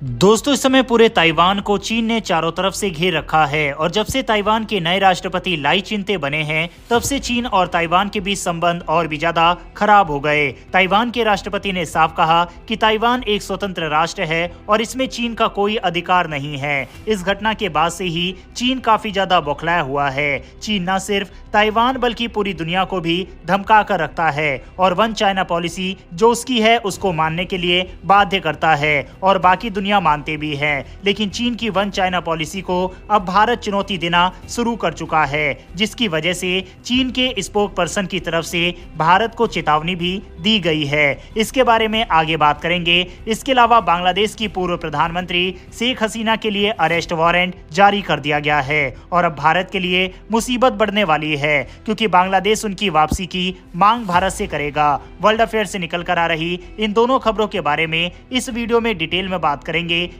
दोस्तों, इस समय पूरे ताइवान को चीन ने चारों तरफ से घेर रखा है और जब से ताइवान के नए राष्ट्रपति लाई चिंते बने हैं तब से चीन और ताइवान के बीच संबंध और भी ज्यादा खराब हो गए। ताइवान के राष्ट्रपति ने साफ कहा कि ताइवान एक स्वतंत्र राष्ट्र है और इसमें चीन का कोई अधिकार नहीं है। इस घटना के बाद से ही चीन काफी ज्यादा बौखलाया हुआ है। चीन न सिर्फ ताइवान बल्कि पूरी दुनिया को भी धमका कर रखता है और वन चाइना पॉलिसी जो उसकी है उसको मानने के लिए बाध्य करता है और बाकी दुनिया मानते भी है। लेकिन चीन की वन चाइना पॉलिसी को अब भारत चुनौती देना शुरू कर चुका है, जिसकी वजह से चीन के स्पोक पर्सन की तरफ से भारत को चेतावनी भी दी गई है। इसके बारे में आगे बात करेंगे। इसके अलावा बांग्लादेश की पूर्व प्रधानमंत्री शेख हसीना के लिए अरेस्ट वारंट जारी कर दिया गया है और अब भारत के लिए मुसीबत बढ़ने वाली है क्योंकि बांग्लादेश उनकी वापसी की मांग भारत से करेगा। वर्ल्ड अफेयर से निकल कर आ रही इन दोनों खबरों के बारे में इस वीडियो में डिटेल में बात करेंगे,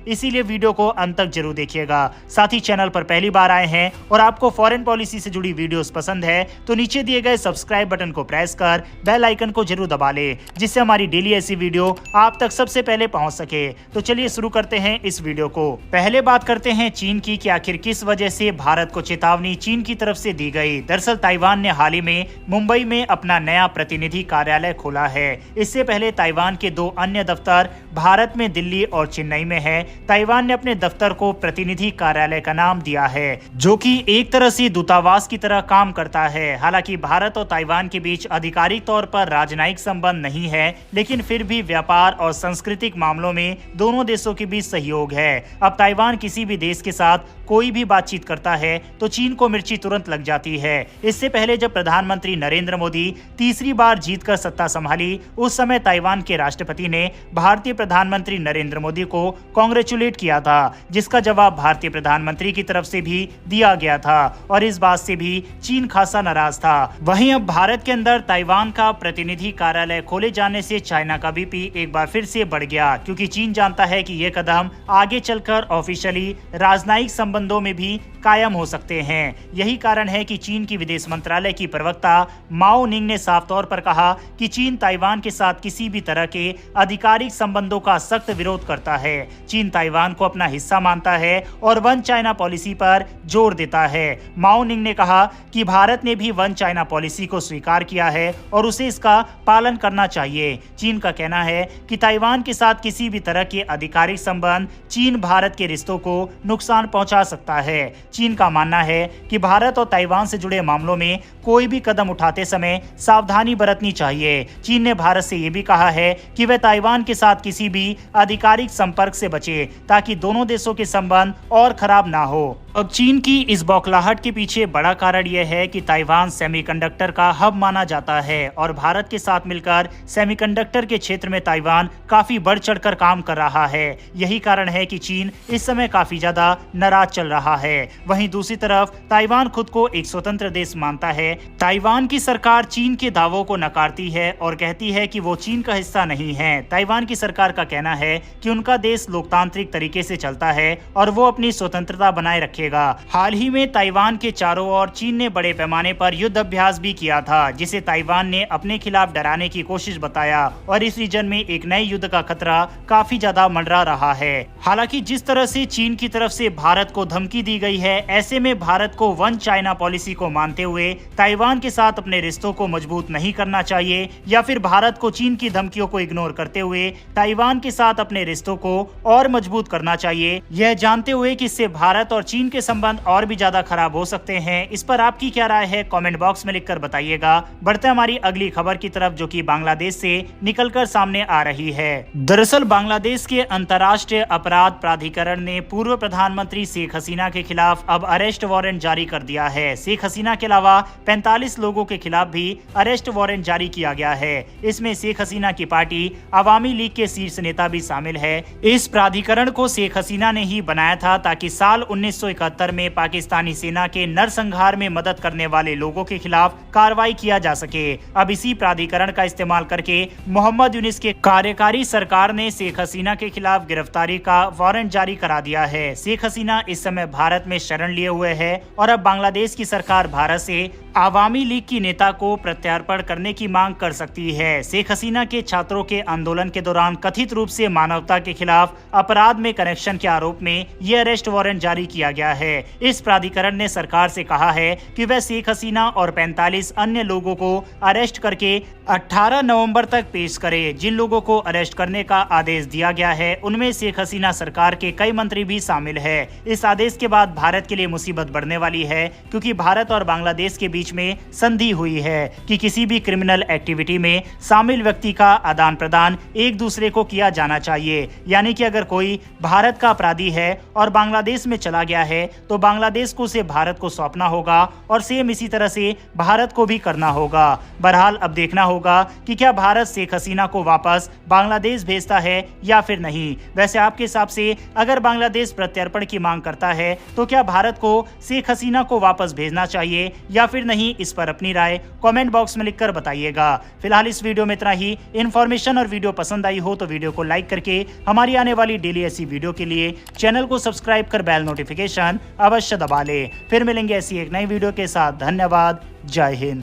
इसीलिए वीडियो को अंत तक जरूर देखिएगा। साथ ही चैनल पर पहली बार आए हैं और आपको फॉरेन पॉलिसी से जुड़ी वीडियोस पसंद है तो नीचे दिए गए सब्सक्राइब बटन को प्रेस कर बेल आइकन को जरूर दबा ले, जिससे हमारी डेली ऐसी वीडियो आप तक सबसे पहले पहुंच सके। तो चलिए शुरू करते हैं इस वीडियो को। पहले बात करते हैं चीन की कि आखिर किस वजह से भारत को चेतावनी चीन की तरफ से दी गई। दरअसल ताइवान ने हाल ही में मुंबई में अपना नया प्रतिनिधि कार्यालय खोला है। इससे पहले ताइवान के दो अन्य दफ्तर भारत में दिल्ली और चेन्नई में है। ताइवान ने अपने दफ्तर को प्रतिनिधि कार्यालय का नाम दिया है, जो कि एक तरह से दूतावास की तरह काम करता है। हालांकि भारत और ताइवान के बीच आधिकारिक तौर पर राजनयिक संबंध नहीं है, लेकिन फिर भी व्यापार और सांस्कृतिक मामलों में दोनों देशों के बीच सहयोग है। अब ताइवान किसी भी देश के साथ कोई भी बातचीत करता है तो चीन को मिर्ची तुरंत लग जाती है। इससे पहले जब प्रधानमंत्री नरेंद्र मोदी तीसरी बार जीतकर सत्ता संभाली, उस समय ताइवान के राष्ट्रपति ने भारतीय प्रधानमंत्री नरेंद्र मोदी को कांग्रेचुलेट किया था, जिसका जवाब भारतीय प्रधानमंत्री की तरफ से भी दिया गया था और इस बात से भी चीन खासा नाराज था। वहीं अब भारत के अंदर ताइवान का प्रतिनिधि कार्यालय खोले जाने से चाइना का बीपी एक बार फिर से बढ़ गया, क्योंकि चीन जानता है कि ये कदम आगे चलकर ऑफिशियली राजनयिक संबंधों में भी कायम हो सकते हैं। यही कारण है कि चीन की विदेश मंत्रालय की प्रवक्ता माओ निंग ने साफ तौर पर कहा कि चीन ताइवान के साथ किसी भी तरह के आधिकारिक संबंधों का सख्त विरोध करता है। चीन ताइवान को अपना हिस्सा मानता है और वन चाइना पॉलिसी पर जोर देता है। माओ निंग ने कहा कि भारत ने भी वन चाइना पॉलिसी को स्वीकार किया है और उसे इसका पालन करना चाहिए। चीन का कहना है कि ताइवान के साथ किसी भी तरह के आधिकारिक संबंध चीन भारत के रिश्तों को नुकसान पहुंचा सकता है। चीन का मानना है कि भारत और ताइवान से जुड़े मामलों में कोई भी कदम उठाते समय सावधानी बरतनी चाहिए। चीन ने भारत से ये भी कहा है कि वह ताइवान के साथ किसी भी आधिकारिक संपर्क से बचे ताकि दोनों देशों के संबंध और खराब ना हो। अब चीन की इस बौखलाहट के पीछे बड़ा कारण यह है कि ताइवान सेमीकंडक्टर का हब माना जाता है और भारत के साथ मिलकर सेमीकंडक्टर के क्षेत्र में ताइवान काफी बढ़ चढ़कर काम कर रहा है। यही कारण है कि चीन इस समय काफी ज्यादा नाराज चल रहा है। वहीं दूसरी तरफ ताइवान खुद को एक स्वतंत्र देश मानता है। ताइवान की सरकार चीन के दावों को नकारती है और कहती है कि वो चीन का हिस्सा नहीं है। ताइवान की सरकार का कहना है कि उनका देश लोकतांत्रिक तरीके से चलता है और वो अपनी स्वतंत्रता बनाए रखेगा। हाल ही में ताइवान के चारों ओर चीन ने बड़े पैमाने पर युद्ध अभ्यास भी किया था, जिसे ताइवान ने अपने खिलाफ डराने की कोशिश बताया और इस रीजन में एक नए युद्ध का खतरा काफी ज्यादा मंडरा रहा है। हालांकि जिस तरह से चीन की तरफ से भारत को धमकी दी गई है, ऐसे में भारत को वन चाइना पॉलिसी को मानते हुए ताइवान के साथ अपने रिश्तों को मजबूत नहीं करना चाहिए या फिर भारत को चीन की धमकियों को इग्नोर करते हुए ताइवान के साथ अपने रिश्तों को और मजबूत करना चाहिए, यह जानते हुए कि इससे भारत और चीन के संबंध और भी ज्यादा खराब हो सकते हैं। इस पर आपकी क्या राय है, कमेंट बॉक्स में लिखकर बताइएगा। बढ़ते हमारी अगली खबर की तरफ, जो कि बांग्लादेश से निकलकर सामने आ रही है। दरअसल बांग्लादेश के अंतर्राष्ट्रीय अपराध प्राधिकरण ने पूर्व प्रधानमंत्री शेख हसीना के खिलाफ अब अरेस्ट वारंट जारी कर दिया है। शेख हसीना के अलावा 45 लोगों के खिलाफ भी अरेस्ट वारंट जारी किया गया है। इसमें शेख हसीना की पार्टी अवामी लीग के शीर्ष नेता भी शामिल है। इस प्राधिकरण को शेख हसीना ने ही बनाया था ताकि साल 1971 1971 में पाकिस्तानी सेना के नरसंहार में मदद करने वाले लोगों के खिलाफ कार्रवाई किया जा सके। अब इसी प्राधिकरण का इस्तेमाल करके मोहम्मद यूनिस के कार्यकारी सरकार ने शेख हसीना के खिलाफ गिरफ्तारी का वारंट जारी करा दिया है। शेख हसीना इस समय भारत में शरण लिए हुए है और अब बांग्लादेश की सरकार भारत से आवामी लीग की नेता को प्रत्यार्पण करने की मांग कर सकती है। शेख हसीना के छात्रों के आंदोलन के दौरान कथित रूप से मानवता के खिलाफ अपराध में कनेक्शन के आरोप में ये अरेस्ट वारंट जारी किया गया है। इस प्राधिकरण ने सरकार से कहा है कि वह शेख हसीना और 45 अन्य लोगों को अरेस्ट करके 18 नवंबर तक पेश करे। जिन लोगों को अरेस्ट करने का आदेश दिया गया है उनमें शेख हसीना सरकार के कई मंत्री भी शामिल है। इस आदेश के बाद भारत के लिए मुसीबत बढ़ने वाली है, क्योंकि भारत और बांग्लादेश के बीच में संधि हुई है कि किसी भी क्रिमिनल एक्टिविटी में शामिल व्यक्ति का आदान प्रदान एक दूसरे को किया जाना चाहिए। यानी कि अगर कोई भारत का अपराधी है और बांग्लादेश में चला गया है तो बांग्लादेश को उसे भारत को सौंपना होगा और सेम इसी तरह से भारत को भी करना होगा। बहरहाल अब देखना होगा कि क्या भारत शेख हसीना को वापस बांग्लादेश भेजता है या फिर नहीं। वैसे आपके हिसाब से अगर बांग्लादेश प्रत्यर्पण की मांग करता है तो क्या भारत को शेख हसीना को वापस भेजना चाहिए या फिर नहीं? इस पर अपनी राय कमेंट बॉक्स में लिखकर बताइएगा। फिलहाल इस वीडियो में इतना ही। इन्फॉर्मेशन और वीडियो पसंद आई हो तो वीडियो को लाइक करके हमारी आने वाली डेली ऐसी वीडियो के लिए चैनल को सब्सक्राइब कर बेल नोटिफिकेशन अवश्य दबा ले। फिर मिलेंगे ऐसी एक नई वीडियो के साथ। धन्यवाद। जय हिंद।